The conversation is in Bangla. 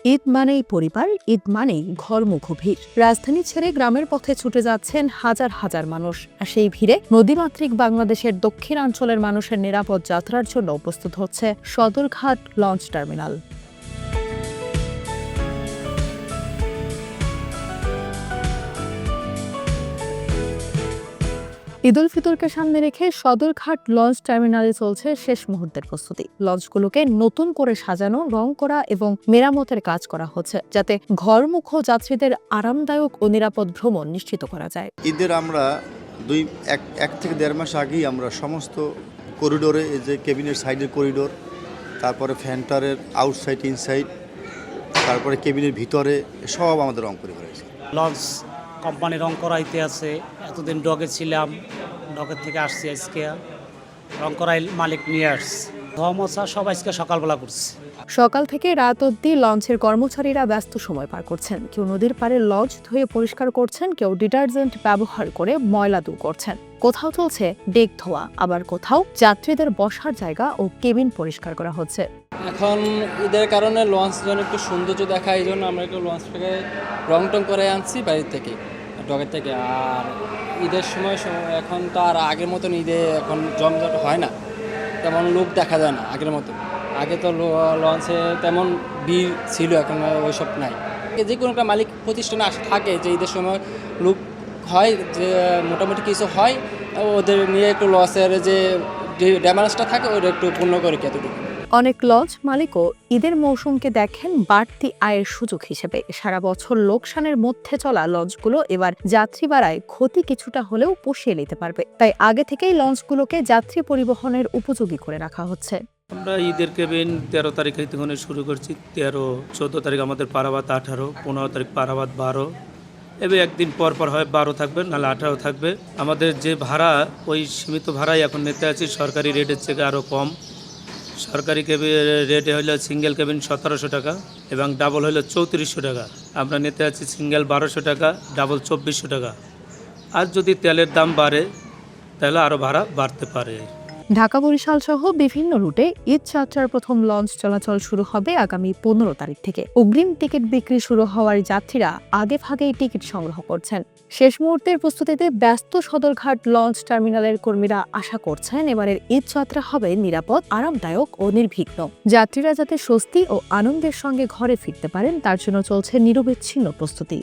ঈদ মানেই পরিবার, ঈদ মানেই ঘরমুখো ভিড়। রাজধানী ছেড়ে গ্রামের পথে ছুটে যাচ্ছেন হাজার হাজার মানুষ। আর সেই ভিড়ে নদীমাতৃক বাংলাদেশের দক্ষিণাঞ্চলের মানুষের নিরাপদ যাত্রার জন্য প্রস্তুত হচ্ছে সদরঘাট লঞ্চ টার্মিনাল। ঈদ উল ফিতরকে সামনে রেখে সদরঘাট লঞ্চ টার্মিনালে চলছে শেষ মুহূর্তের প্রস্তুতি। লঞ্চগুলোকে নতুন করে সাজানো, রং করা এবং মেরামতের কাজ করা হচ্ছে, যাতে ঘরমুখো যাত্রীদের আরামদায়ক ও নিরাপদ ভ্রমণ নিশ্চিত করা যায়। ঈদের আমরা এক থেকে দেড় মাস আগেই আমরা সমস্ত করিডোরে, এই যে কেবিনের সাইডের করিডোর, তারপরে ফ্যান্টারের আউটসাইড ইনসাইড, তারপরে কেবিনের ভিতরে সব আমাদের রং করে ফেলেছে। লঞ্চ কোম্পানি রং করাইতে আছে। এতদিন ডগে ছিলাম, ডগের থেকে আসছি আজকে রং করাই মালিক নিয়ে আসছে। ধোয়া মোছা সব আজকে সকালবেলা করছে। সকাল থেকে রাত অবধি লঞ্চের কর্মচারীরা ব্যস্ত সময় পার করছেন। কেউ নদীর পাড়ে লঞ্চ ধুয়ে পরিষ্কার করছেন, কেউ ডিটারজেন্ট ব্যবহার করে ময়লা দূর করছেন। কোথাও চলছে ডেক ধোয়া, আবার কোথাও যাত্রীদের বসার জায়গা ও কেবিন পরিষ্কার করা হচ্ছে। এখন ঈদের কারণে লঞ্চ যেন একটু সৌন্দর্য দেখায়, এই জন্য আমরা একটু লঞ্চটাকে রং টং করে আনছি বাড়ির থেকে, ডগের থেকে। আর ঈদের সময় এখন তো আর আগের মতন ঈদে এখন জমজট হয় না, তেমন লোক দেখা যায় না আগের মতো। আগে তো লঞ্চে তেমন ভিড় ছিল, এখন ওইসব নাই। যে কোনো একটা মালিক প্রতিষ্ঠানে থাকে যে ঈদের সময় লোক হয়, যে মোটামুটি কিছু হয়, ওদের নিয়ে একটু লসের যে ড্যামেজটা থাকে ওটা একটু পূর্ণ করে এতটুকু। অনেক লঞ্চ মালিকও ঈদের মৌসুমকে দেখেন বাড়তি আয়ের সুযোগ হিসেবে। সারা বছর লোকসানের মধ্যে চলা লঞ্চগুলো এবার যাত্রী বাড়ায় ক্ষতি কিছুটা হলেও পুষিয়ে নিতে পারবে। তাই আগে থেকেই লঞ্চগুলোকে যাত্রী পরিবহনের উপযোগী করে রাখা হচ্ছে। আমরা ঈদের কেবিন 13 তারিখ থেকে শুরু করছি। 13, 14 তারিখ আমাদের পারাবাদ, 18, 15 তারিখ পারাবাদ, 12, এবার একদিন পর পর হয় 12 থাকবে, নাহলে 18 থাকবে। আমাদের যে ভাড়া, ওই সীমিত ভাড়াই এখন নিতে আছি, সরকারি রেটের থেকে আরও কম। সরকারি কেবিন রেটে হলো সিঙ্গেল কেবিন 1700 টাকা এবং ডাবল হলো 3400 টাকা। আমরা নিতে আছি সিঙ্গেল 1200 টাকা, ডাবল 2400 টাকা। আর যদি তেলের দাম বাড়ে তাহলে আরও ভাড়া বাড়তে পারে। ঢাকা বরিশাল সহ বিভিন্ন রুটে ঈদ যাত্রার প্রথম লঞ্চ চলাচল শুরু হবে আগামী 15 তারিখ থেকে। অগ্রিম টিকিট বিক্রি শুরু হওয়ার যাত্রীরা আগে ভাগেই টিকিট সংগ্রহ করছেন। শেষ মুহূর্তের প্রস্তুতিতে ব্যস্ত সদরঘাট লঞ্চ টার্মিনালের কর্মীরা আশা করছেন এবারের ঈদ যাত্রা হবে নিরাপদ, আরামদায়ক ও নির্বিঘ্ন। যাত্রীরা যাতে স্বস্তি ও আনন্দের সঙ্গে ঘরে ফিরতে পারেন, তার জন্য চলছে নিরবিচ্ছিন্ন প্রস্তুতি।